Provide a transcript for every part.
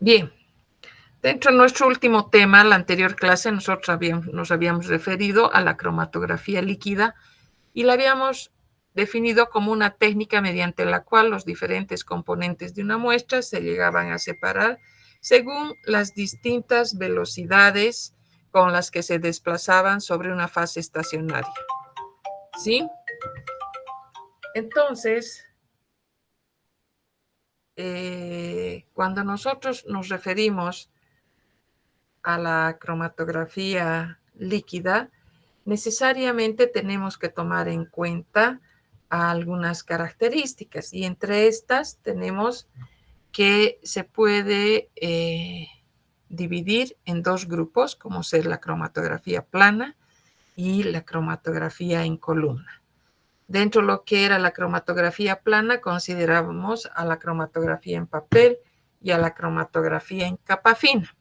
Bien, dentro de nuestro último tema, la anterior clase, nosotros nos habíamos referido a la cromatografía líquida y la habíamos definido como una técnica mediante la cual los diferentes componentes de una muestra se llegaban a separar según las distintas velocidades con las que se desplazaban sobre una fase estacionaria. ¿Sí? Entonces, cuando nosotros nos referimos a la cromatografía líquida, necesariamente tenemos que tomar en cuenta algunas características y entre estas tenemos que se puede dividir en dos grupos, como ser la cromatografía plana y la cromatografía en columna. Dentro de lo que era la cromatografía plana, considerábamos a la cromatografía en papel y a la cromatografía en capa fina.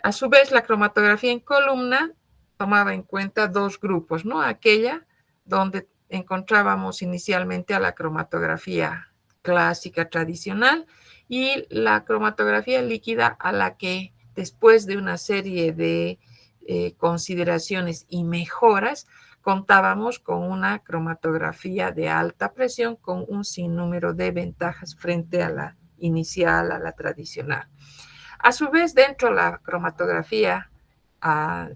A su vez, la cromatografía en columna tomaba en cuenta dos grupos, ¿no? Aquella donde encontrábamos inicialmente a la cromatografía clásica tradicional y la cromatografía líquida a la que después de una serie de consideraciones y mejoras contábamos con una cromatografía de alta presión con un sinnúmero de ventajas frente a la inicial, a la tradicional. A su vez, dentro de la cromatografía a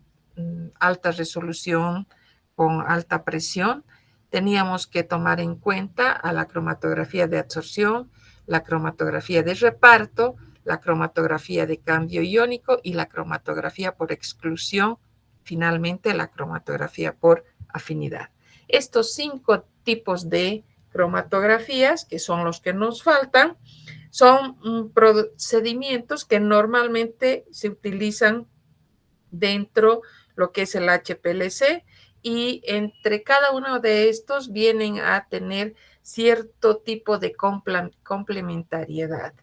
alta resolución con alta presión, teníamos que tomar en cuenta a la cromatografía de absorción, la cromatografía de reparto, la cromatografía de cambio iónico y la cromatografía por exclusión, finalmente la cromatografía por afinidad. Estos 5 tipos de cromatografías, que son los que nos faltan, son procedimientos que normalmente se utilizan dentro lo que es el HPLC y entre cada uno de estos vienen a tener cierto tipo de complementariedad.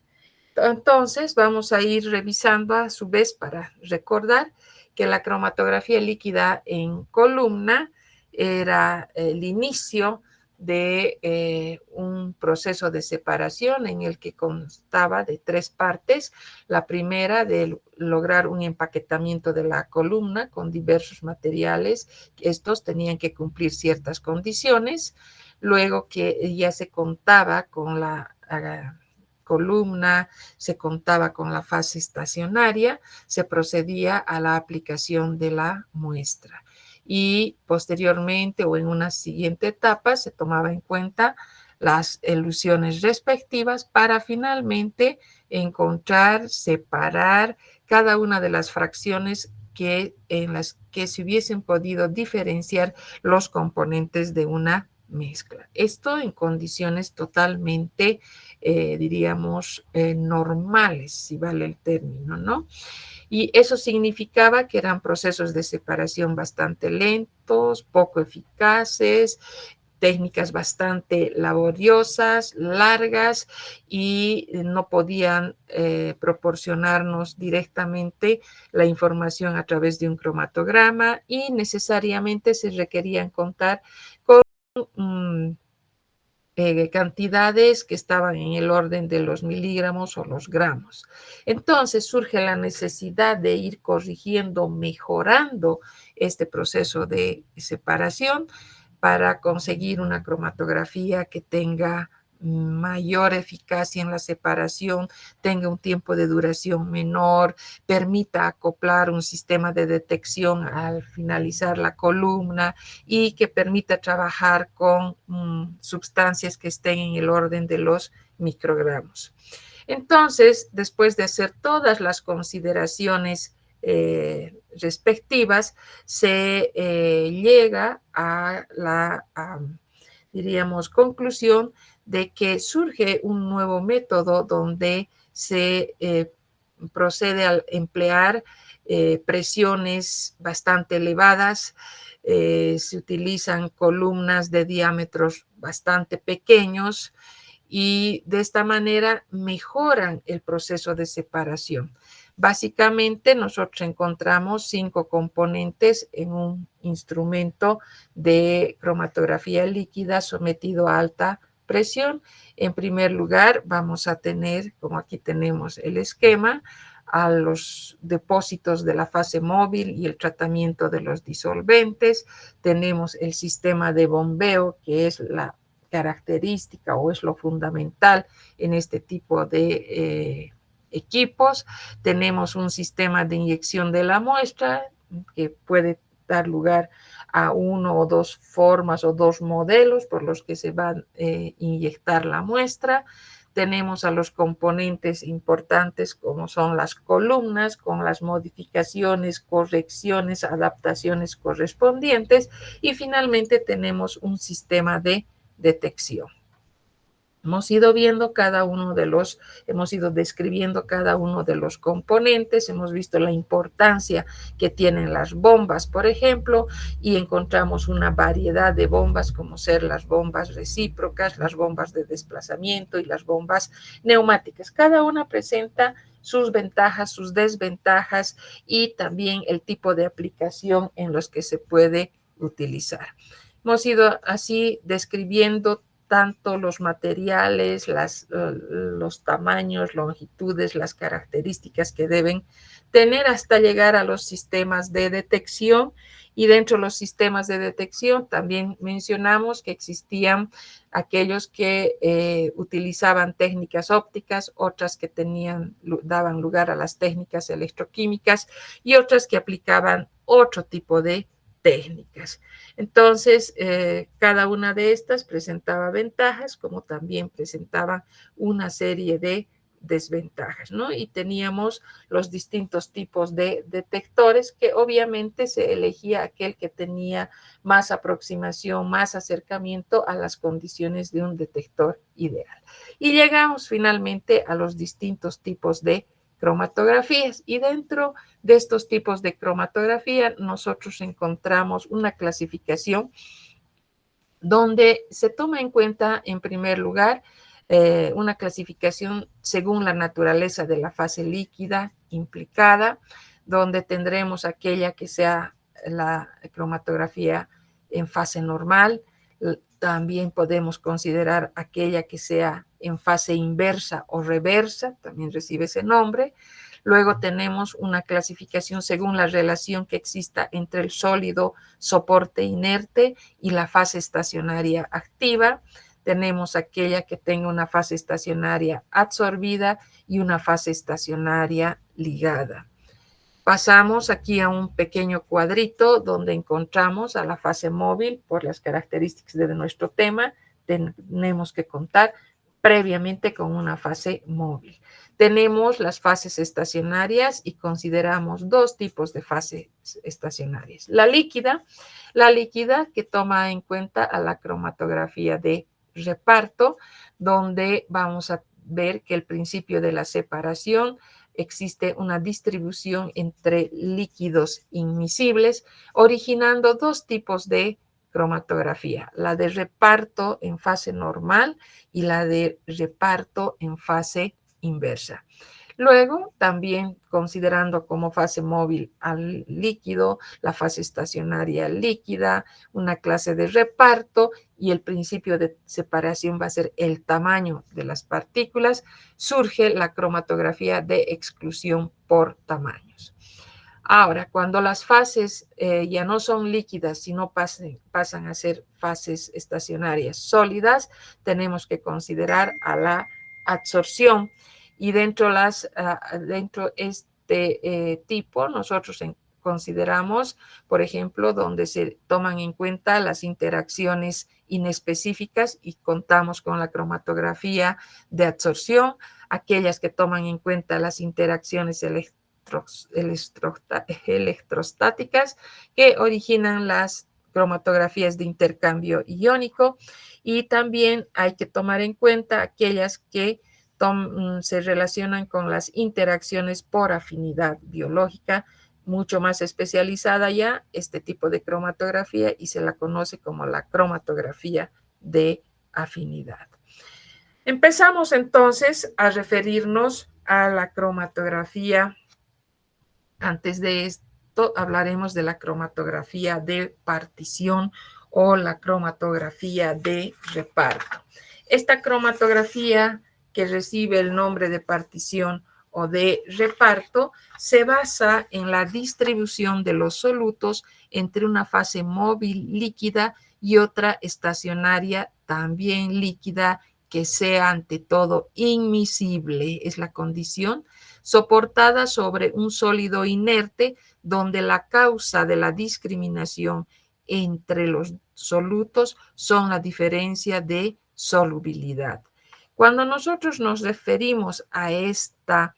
Entonces vamos a ir revisando a su vez para recordar que la cromatografía líquida en columna era el inicio de un proceso de separación en el que constaba de 3 partes. La primera, de lograr un empaquetamiento de la columna con diversos materiales. Estos tenían que cumplir ciertas condiciones. Luego que ya se contaba con la columna, se contaba con la fase estacionaria, se procedía a la aplicación de la muestra. Y posteriormente o en una siguiente etapa se tomaba en cuenta las elusiones respectivas para finalmente encontrar, separar cada una de las fracciones en las que se hubiesen podido diferenciar los componentes de una mezcla. Esto en condiciones totalmente, diríamos, normales, si vale el término, ¿no? Y eso significaba que eran procesos de separación bastante lentos, poco eficaces, técnicas bastante laboriosas, largas y no podían proporcionarnos directamente la información a través de un cromatograma y necesariamente se requerían contar con cantidades que estaban en el orden de los miligramos o los gramos. Entonces surge la necesidad de ir corrigiendo, mejorando este proceso de separación para conseguir una cromatografía que tenga mayor eficacia en la separación, tenga un tiempo de duración menor, permita acoplar un sistema de detección al finalizar la columna y que permita trabajar con sustancias que estén en el orden de los microgramos. Entonces, después de hacer todas las consideraciones respectivas, se llega a la, diríamos, conclusión de que surge un nuevo método donde se procede a emplear presiones bastante elevadas, se utilizan columnas de diámetros bastante pequeños y de esta manera mejoran el proceso de separación. Básicamente nosotros encontramos 5 componentes en un instrumento de cromatografía líquida sometido a alta presión. En primer lugar, vamos a tener, como aquí tenemos el esquema, a los depósitos de la fase móvil y el tratamiento de los disolventes. Tenemos el sistema de bombeo, que es la característica o es lo fundamental en este tipo de equipos. Tenemos un sistema de inyección de la muestra que puede dar lugar a uno o dos formas o dos modelos por los que se va a inyectar la muestra. Tenemos a los componentes importantes como son las columnas con las modificaciones, correcciones, adaptaciones correspondientes y finalmente tenemos un sistema de detección. Hemos ido viendo hemos ido describiendo cada uno de los componentes, hemos visto la importancia que tienen las bombas, por ejemplo, y encontramos una variedad de bombas como ser las bombas recíprocas, las bombas de desplazamiento y las bombas neumáticas. Cada una presenta sus ventajas, sus desventajas y también el tipo de aplicación en los que se puede utilizar. Hemos ido así describiendo tanto los materiales, los tamaños, longitudes, las características que deben tener hasta llegar a los sistemas de detección. Y dentro de los sistemas de detección también mencionamos que existían aquellos que utilizaban técnicas ópticas, otras que daban lugar a las técnicas electroquímicas y otras que aplicaban otro tipo de técnicas. Entonces, cada una de estas presentaba ventajas, como también presentaba una serie de desventajas, ¿no? Y teníamos los distintos tipos de detectores que obviamente se elegía aquel que tenía más aproximación, más acercamiento a las condiciones de un detector ideal. Y llegamos finalmente a los distintos tipos de cromatografías y dentro de estos tipos de cromatografía nosotros encontramos una clasificación donde se toma en cuenta en primer lugar una clasificación según la naturaleza de la fase líquida implicada, donde tendremos aquella que sea la cromatografía en fase normal. También podemos considerar aquella que sea en fase inversa o reversa, también recibe ese nombre. Luego tenemos una clasificación según la relación que exista entre el sólido soporte inerte y la fase estacionaria activa. Tenemos aquella que tenga una fase estacionaria absorbida y una fase estacionaria ligada. Pasamos aquí a un pequeño cuadrito donde encontramos a la fase móvil. Por las características de nuestro tema, tenemos que contar previamente con una fase móvil. Tenemos las fases estacionarias y consideramos dos tipos de fases estacionarias. La líquida que toma en cuenta a la cromatografía de reparto, donde vamos a ver que el principio de la separación existe una distribución entre líquidos inmiscibles, originando dos tipos de cromatografía, la de reparto en fase normal y la de reparto en fase inversa. Luego, también considerando como fase móvil al líquido, la fase estacionaria líquida, una clase de reparto y el principio de separación va a ser el tamaño de las partículas, surge la cromatografía de exclusión por tamaños. Ahora, cuando las fases ya no son líquidas, sino pasan a ser fases estacionarias sólidas, tenemos que considerar a la absorción. Y dentro este tipo, nosotros consideramos, por ejemplo, donde se toman en cuenta las interacciones inespecíficas y contamos con la cromatografía de absorción, aquellas que toman en cuenta las interacciones electrostáticas que originan las cromatografías de intercambio iónico, y también hay que tomar en cuenta aquellas que se relacionan con las interacciones por afinidad biológica, mucho más especializada ya este tipo de cromatografía y se la conoce como la cromatografía de afinidad. Empezamos entonces a referirnos a la cromatografía. Antes de esto hablaremos de la cromatografía de partición o la cromatografía de reparto. Esta cromatografía, que recibe el nombre de partición o de reparto, se basa en la distribución de los solutos entre una fase móvil líquida y otra estacionaria también líquida, que sea ante todo inmiscible, es la condición, soportada sobre un sólido inerte, donde la causa de la discriminación entre los solutos son la diferencia de solubilidad. Cuando nosotros nos referimos a esta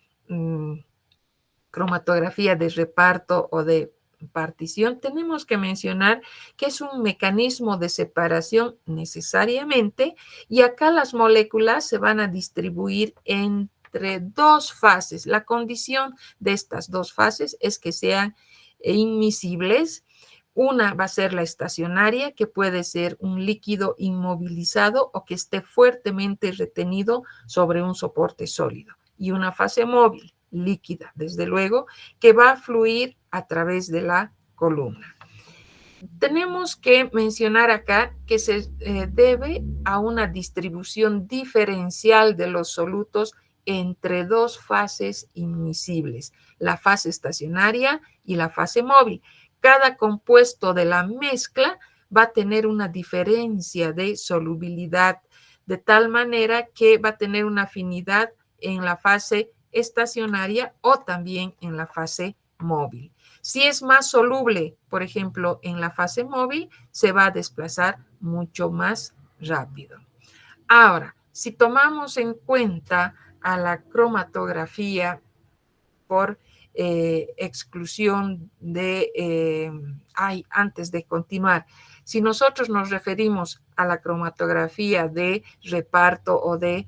cromatografía de reparto o de partición, tenemos que mencionar que es un mecanismo de separación necesariamente, y acá las moléculas se van a distribuir entre dos fases. La condición de estas dos fases es que sean inmiscibles. Una va a ser la estacionaria, que puede ser un líquido inmovilizado o que esté fuertemente retenido sobre un soporte sólido. Y una fase móvil, líquida, desde luego, que va a fluir a través de la columna. Tenemos que mencionar acá que se debe a una distribución diferencial de los solutos entre dos fases inmiscibles, la fase estacionaria y la fase móvil. Cada compuesto de la mezcla va a tener una diferencia de solubilidad, de tal manera que va a tener una afinidad en la fase estacionaria o también en la fase móvil. Si es más soluble, por ejemplo, en la fase móvil, se va a desplazar mucho más rápido. Ahora, si tomamos en cuenta a la cromatografía por exclusión de, antes de continuar, si nosotros nos referimos a la cromatografía de reparto o de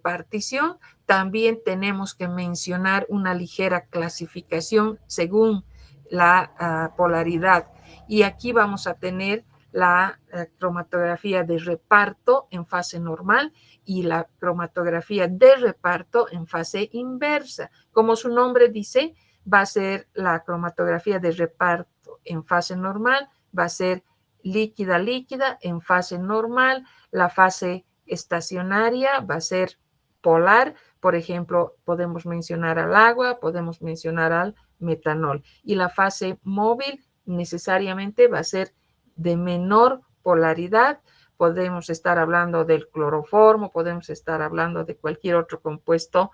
partición, también tenemos que mencionar una ligera clasificación según la polaridad. Y aquí vamos a tener la cromatografía de reparto en fase normal y la cromatografía de reparto en fase inversa. Como su nombre dice, va a ser la cromatografía de reparto en fase normal, va a ser líquida, líquida en fase normal. La fase estacionaria va a ser polar. Por ejemplo, podemos mencionar al agua, podemos mencionar al metanol. Y la fase móvil necesariamente va a ser de menor polaridad. Podemos estar hablando del cloroformo, podemos estar hablando de cualquier otro compuesto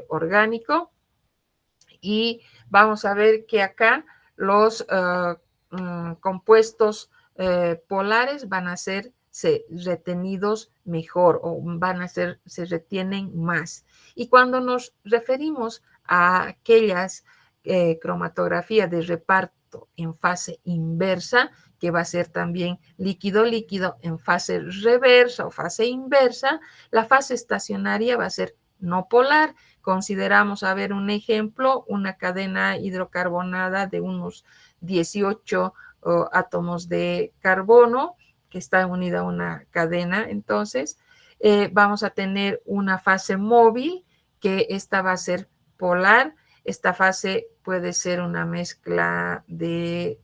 orgánico. Y vamos a ver que acá los compuestos polares van a ser retenidos mejor, o se retienen más. Y cuando nos referimos a aquellas cromatografías de reparto en fase inversa, que va a ser también líquido, líquido en fase reversa o fase inversa, la fase estacionaria va a ser no polar. Consideramos, a ver, un ejemplo, una cadena hidrocarbonada de unos 18 átomos de carbono que está unida a una cadena. Entonces, vamos a tener una fase móvil, que esta va a ser polar. Esta fase puede ser una mezcla de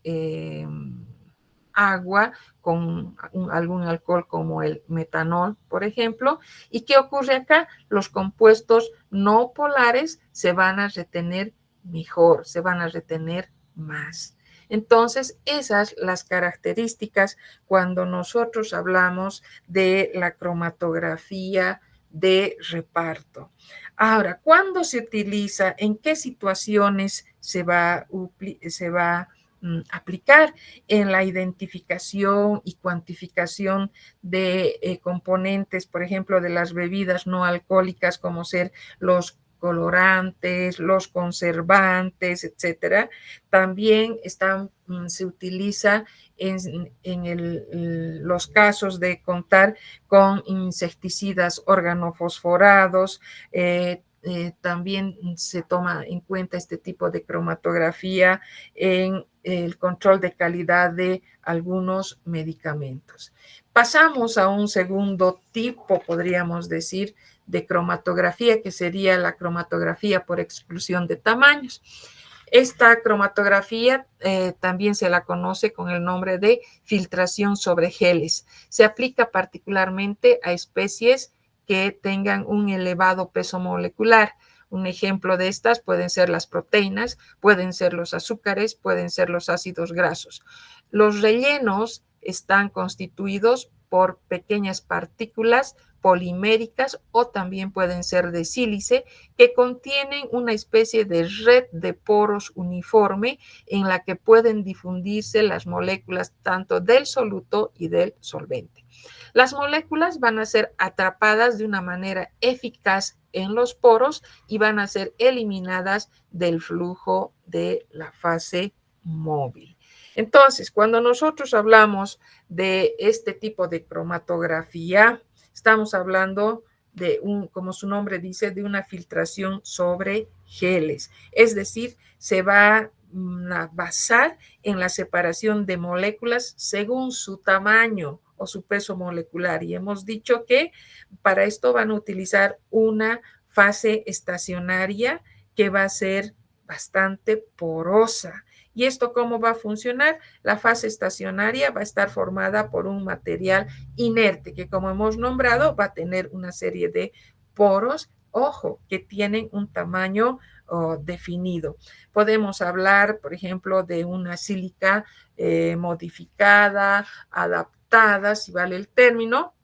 agua con algún alcohol como el metanol, por ejemplo. ¿Y qué ocurre acá? Los compuestos no polares se van a retener mejor, se van a retener más. Entonces, esas las características cuando nosotros hablamos de la cromatografía de reparto. Ahora, ¿cuándo se utiliza? ¿En qué situaciones se va a aplicar? En la identificación y cuantificación de componentes, por ejemplo, de las bebidas no alcohólicas, como ser los colorantes, los conservantes, etcétera. También se utiliza en los casos de contar con insecticidas organofosforados. También se toma en cuenta este tipo de cromatografía en el control de calidad de algunos medicamentos. Pasamos a un segundo tipo, podríamos decir, de cromatografía, que sería la cromatografía por exclusión de tamaños. Esta cromatografía también se la conoce con el nombre de filtración sobre geles. Se aplica particularmente a especies que tengan un elevado peso molecular. Un ejemplo de estas pueden ser las proteínas, pueden ser los azúcares, pueden ser los ácidos grasos. Los rellenos están constituidos por pequeñas partículas poliméricas o también pueden ser de sílice que contienen una especie de red de poros uniforme en la que pueden difundirse las moléculas tanto del soluto y del solvente. Las moléculas van a ser atrapadas de una manera eficaz en los poros y van a ser eliminadas del flujo de la fase móvil. Entonces, cuando nosotros hablamos de este tipo de cromatografía, estamos hablando de como su nombre dice, de una filtración sobre geles. Es decir, se va a basar en la separación de moléculas según su tamaño o su peso molecular. Y hemos dicho que para esto van a utilizar una fase estacionaria que va a ser bastante porosa. ¿Y esto cómo va a funcionar? La fase estacionaria va a estar formada por un material inerte que, como hemos nombrado, va a tener una serie de poros, ojo, que tienen un tamaño definido. Podemos hablar, por ejemplo, de una sílica modificada, adaptada, si vale el término.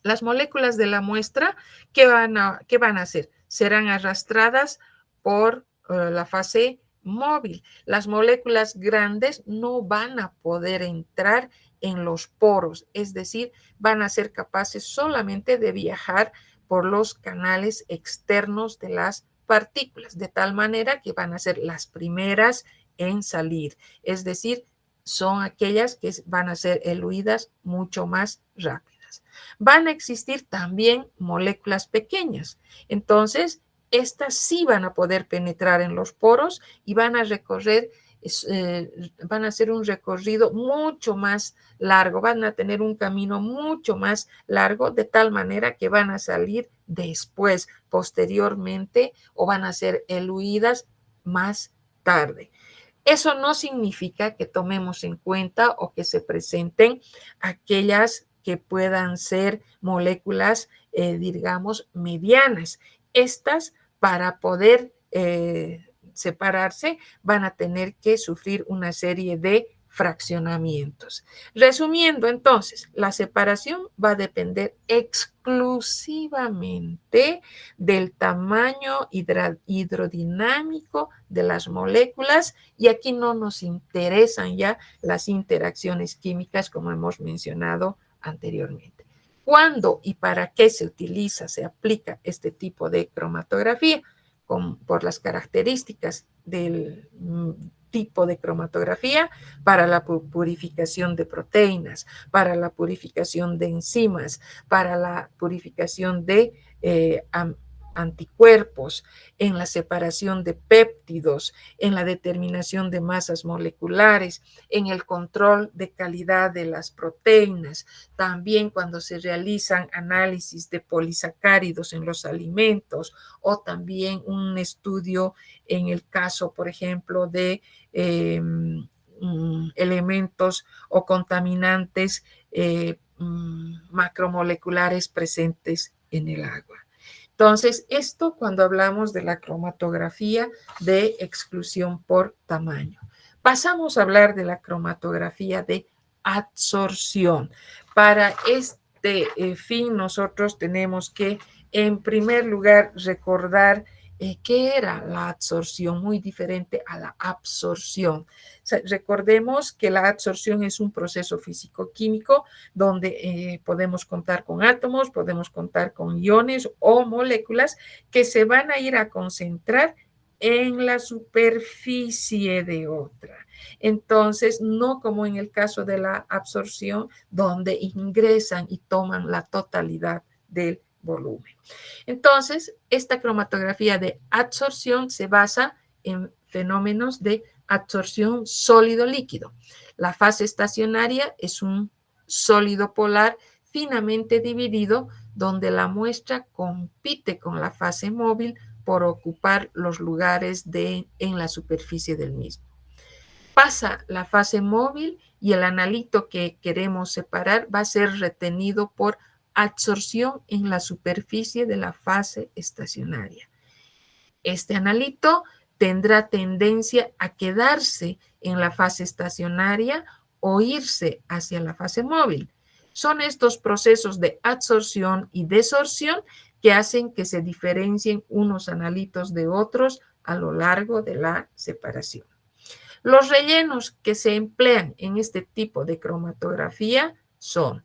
Las moléculas de la muestra, ¿qué van a hacer? Serán arrastradas por la fase móvil. Las moléculas grandes no van a poder entrar en los poros, es decir, van a ser capaces solamente de viajar por los canales externos de las partículas, de tal manera que van a ser las primeras en salir, es decir, son aquellas que van a ser eluidas mucho más rápido. Van a existir también moléculas pequeñas. Entonces, estas sí van a poder penetrar en los poros y van a recorrer, van a hacer un recorrido mucho más largo, van a tener un camino mucho más largo, de tal manera que van a salir después, posteriormente, o van a ser eluidas más tarde. Eso no significa que tomemos en cuenta o que se presenten aquellas que puedan ser moléculas, digamos, medianas. Estas, para poder separarse, van a tener que sufrir una serie de fraccionamientos. Resumiendo, entonces, la separación va a depender exclusivamente del tamaño hidrodinámico de las moléculas y aquí no nos interesan ya las interacciones químicas como hemos mencionado anteriormente. ¿Cuándo y para qué se utiliza, se aplica este tipo de cromatografía? Por las características del tipo de cromatografía para la purificación de proteínas, para la purificación de enzimas, para la purificación de anticuerpos, en la separación de péptidos, en la determinación de masas moleculares, en el control de calidad de las proteínas, también cuando se realizan análisis de polisacáridos en los alimentos o también un estudio en el caso, por ejemplo, de elementos o contaminantes macromoleculares presentes en el agua. Entonces, esto cuando hablamos de la cromatografía de exclusión por tamaño. Pasamos a hablar de la cromatografía de adsorción. Para este fin, nosotros tenemos que, en primer lugar, recordar qué era la adsorción, muy diferente a la absorción. O sea, recordemos que la adsorción es un proceso físico-químico donde podemos contar con átomos, podemos contar con iones o moléculas que se van a ir a concentrar en la superficie de otra. Entonces, no como en el caso de la absorción, donde ingresan y toman la totalidad del volumen. Entonces, esta cromatografía de adsorción se basa en fenómenos de adsorción sólido-líquido. La fase estacionaria es un sólido polar finamente dividido donde la muestra compite con la fase móvil por ocupar los lugares en la superficie del mismo. Pasa la fase móvil y el analito que queremos separar va a ser retenido por absorción en la superficie de la fase estacionaria. Este analito tendrá tendencia a quedarse en la fase estacionaria o irse hacia la fase móvil. Son estos procesos de absorción y desorción que hacen que se diferencien unos analitos de otros a lo largo de la separación. Los rellenos que se emplean en este tipo de cromatografía son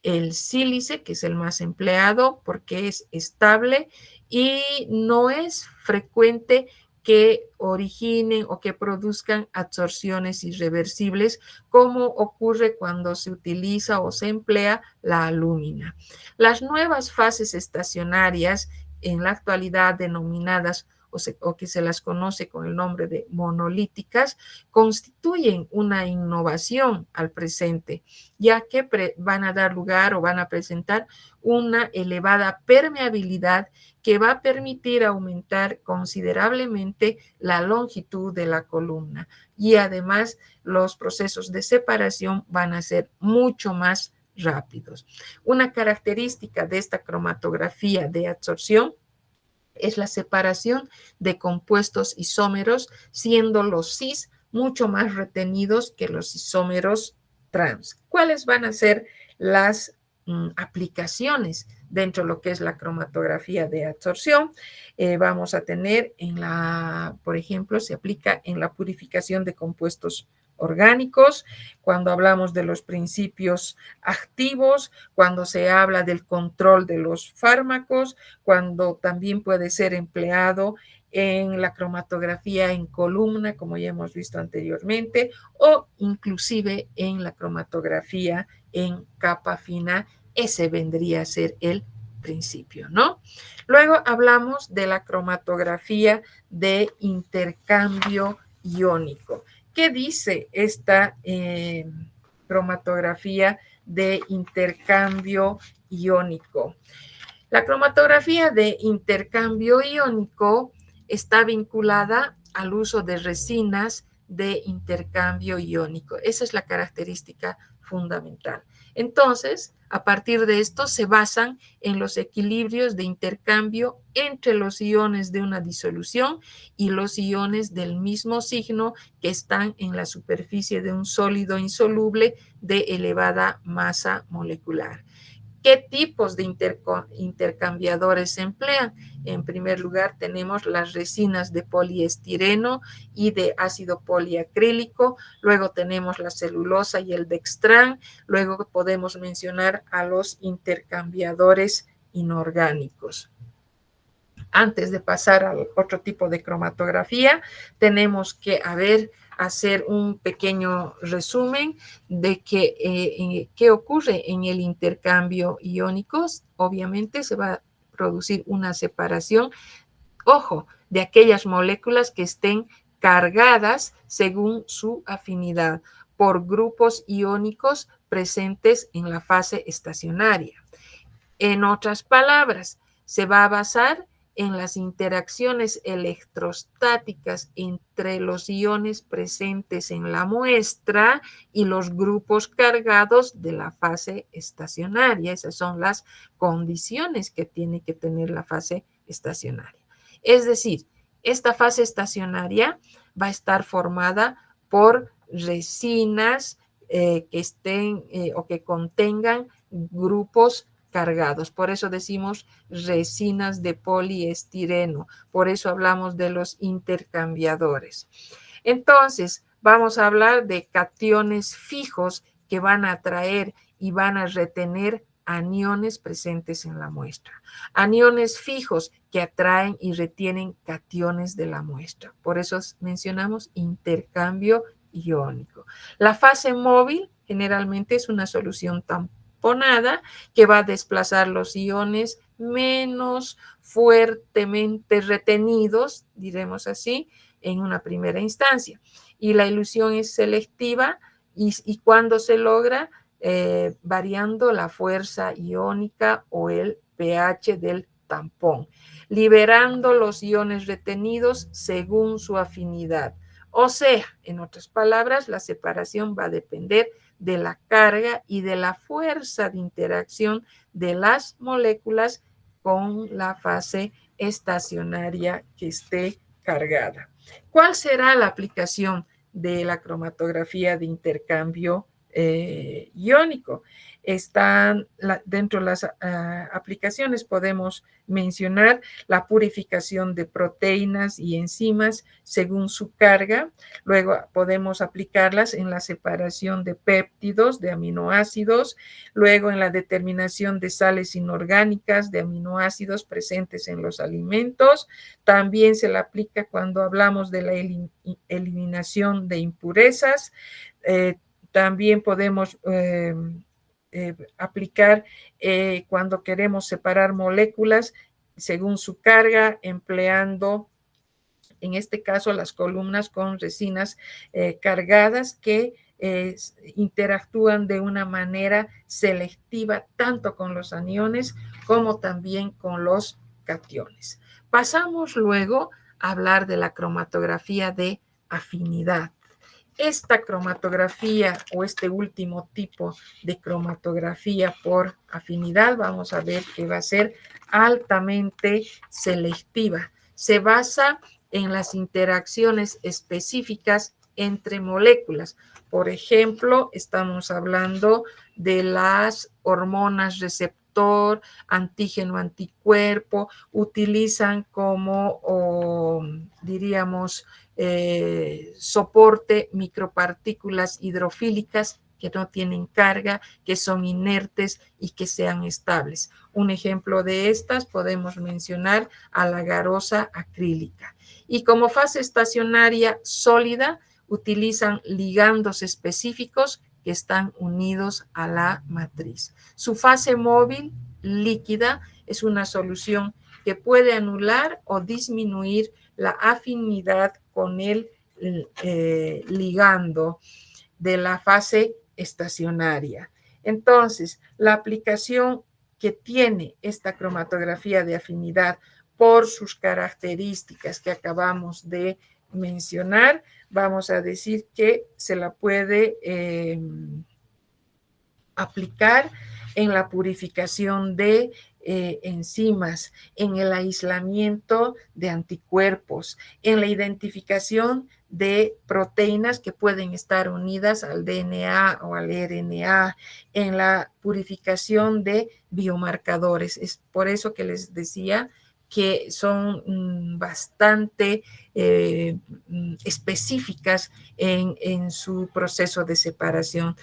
el sílice, que es el más empleado porque es estable y no es frecuente que originen o que produzcan absorciones irreversibles, como ocurre cuando se utiliza o se emplea la alúmina. Las nuevas fases estacionarias, en la actualidad denominadas o que se las conoce con el nombre de monolíticas, constituyen una innovación al presente, ya que van a dar lugar o van a presentar una elevada permeabilidad que va a permitir aumentar considerablemente la longitud de la columna, y además los procesos de separación van a ser mucho más rápidos. Una característica de esta cromatografía de absorción es la separación de compuestos isómeros, siendo los cis mucho más retenidos que los isómeros trans. ¿Cuáles van a ser las aplicaciones dentro de lo que es la cromatografía de absorción? Vamos a tener por ejemplo, se aplica en la purificación de compuestos orgánicos, cuando hablamos de los principios activos, cuando se habla del control de los fármacos, cuando también puede ser empleado en la cromatografía en columna, como ya hemos visto anteriormente, o inclusive en la cromatografía en capa fina. Ese vendría a ser el principio, ¿no? Luego hablamos de la cromatografía de intercambio iónico. ¿Qué dice esta cromatografía de intercambio iónico? La cromatografía de intercambio iónico está vinculada al uso de resinas de intercambio iónico. Esa es la característica fundamental. Entonces, a partir de esto se basan en los equilibrios de intercambio entre los iones de una disolución y los iones del mismo signo que están en la superficie de un sólido insoluble de elevada masa molecular. ¿Qué tipos de intercambiadores se emplean? En primer lugar, tenemos las resinas de poliestireno y de ácido poliacrílico. Luego tenemos la celulosa y el dextrán. Luego podemos mencionar a los intercambiadores inorgánicos. Antes de pasar al otro tipo de cromatografía, tenemos que hacer un pequeño resumen de qué ocurre en el intercambio iónico. Obviamente se va a producir una separación, ojo, de aquellas moléculas que estén cargadas según su afinidad por grupos iónicos presentes en la fase estacionaria. En otras palabras, se va a basar en las interacciones electrostáticas entre los iones presentes en la muestra y los grupos cargados de la fase estacionaria. Esas son las condiciones que tiene que tener la fase estacionaria. Es decir, esta fase estacionaria va a estar formada por resinas que estén o que contengan grupos cargados. Por eso decimos resinas de poliestireno. Por eso hablamos de los intercambiadores. Entonces, vamos a hablar de cationes fijos que van a atraer y van a retener aniones presentes en la muestra. Aniones fijos que atraen y retienen cationes de la muestra. Por eso mencionamos intercambio iónico. La fase móvil generalmente es una solución tamponada que va a desplazar los iones menos fuertemente retenidos, diremos así, en una primera instancia. Y la ilusión es selectiva y cuando se logra variando la fuerza iónica o el pH del tampón, liberando los iones retenidos según su afinidad. O sea, en otras palabras, la separación va a depender de la carga y de la fuerza de interacción de las moléculas con la fase estacionaria que esté cargada. ¿Cuál será la aplicación de la cromatografía de intercambio iónico? Dentro de las aplicaciones podemos mencionar la purificación de proteínas y enzimas según su carga. Luego podemos aplicarlas en la separación de péptidos, de aminoácidos, luego en la determinación de sales inorgánicas, de aminoácidos presentes en los alimentos. También se la aplica cuando hablamos de la eliminación de impurezas. También podemos aplicar cuando queremos separar moléculas según su carga, empleando en este caso las columnas con resinas cargadas que interactúan de una manera selectiva tanto con los aniones como también con los cationes. Pasamos luego a hablar de la cromatografía de afinidad. Esta cromatografía o este último tipo de cromatografía por afinidad, vamos a ver que va a ser altamente selectiva. Se basa en las interacciones específicas entre moléculas. Por ejemplo, estamos hablando de las hormonas receptor, antígeno, anticuerpo, utilizan como, diríamos, soporte micropartículas hidrofílicas que no tienen carga, que son inertes y que sean estables. Un ejemplo de estas podemos mencionar a la garosa acrílica. Y como fase estacionaria sólida, utilizan ligandos específicos que están unidos a la matriz. Su fase móvil líquida es una solución que puede anular o disminuir la afinidad con el ligando de la fase estacionaria. Entonces, la aplicación que tiene esta cromatografía de afinidad por sus características que acabamos de mencionar, vamos a decir que se la puede aplicar en la purificación de enzimas, en el aislamiento de anticuerpos, en la identificación de proteínas que pueden estar unidas al DNA o al RNA, en la purificación de biomarcadores. Es por eso que les decía que son bastante específicas en su proceso de separación.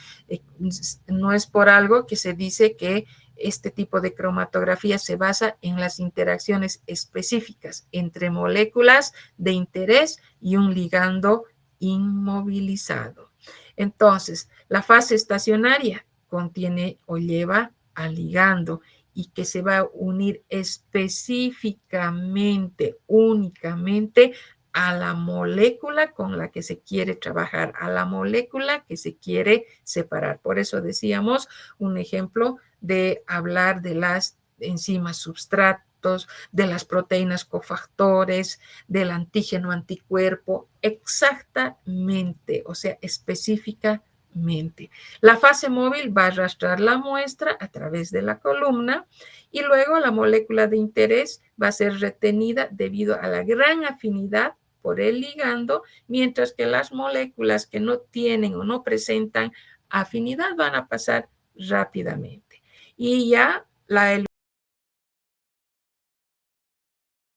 No es por algo que se dice que este tipo de cromatografía se basa en las interacciones específicas entre moléculas de interés y un ligando inmovilizado. Entonces, la fase estacionaria contiene o lleva al ligando y que se va a unir específicamente, únicamente a la molécula con la que se quiere trabajar, a la molécula que se quiere separar. Por eso decíamos un ejemplo de hablar de las enzimas substratos, de las proteínas cofactores, del antígeno anticuerpo, exactamente, o sea, específicamente. La fase móvil va a arrastrar la muestra a través de la columna y luego la molécula de interés va a ser retenida debido a la gran afinidad por el ligando, mientras que las moléculas que no tienen o no presentan afinidad van a pasar rápidamente. Y ya la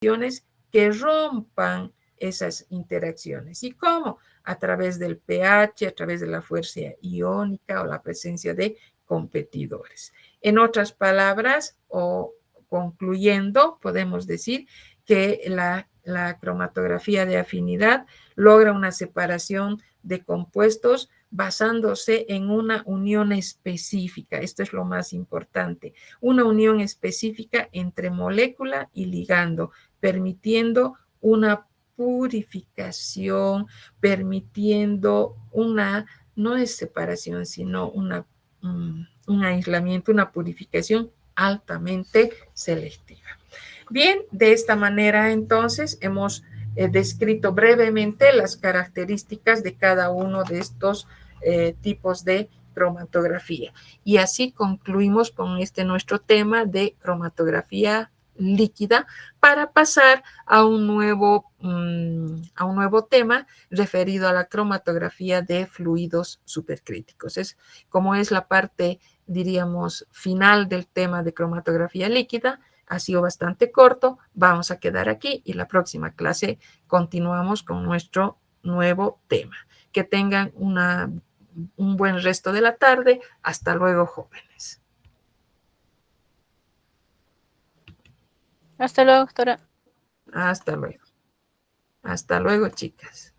elecciones que rompan esas interacciones. ¿Y cómo? A través del pH, a través de la fuerza iónica o la presencia de competidores. En otras palabras, o concluyendo, podemos decir que la cromatografía de afinidad logra una separación de compuestos basándose en una unión específica. Esto es lo más importante. Una unión específica entre molécula y ligando, permitiendo una purificación, permitiendo una, no es separación, sino un aislamiento, una purificación altamente selectiva. Bien, de esta manera entonces hemos descrito brevemente las características de cada uno de estos tipos de cromatografía. Y así concluimos con este nuestro tema de cromatografía líquida para pasar a un nuevo tema referido a la cromatografía de fluidos supercríticos. Como es la parte, diríamos, final del tema de cromatografía líquida. Ha sido bastante corto, vamos a quedar aquí y la próxima clase continuamos con nuestro nuevo tema. Que tengan un buen resto de la tarde. Hasta luego, jóvenes. Hasta luego, doctora. Hasta luego. Hasta luego, chicas.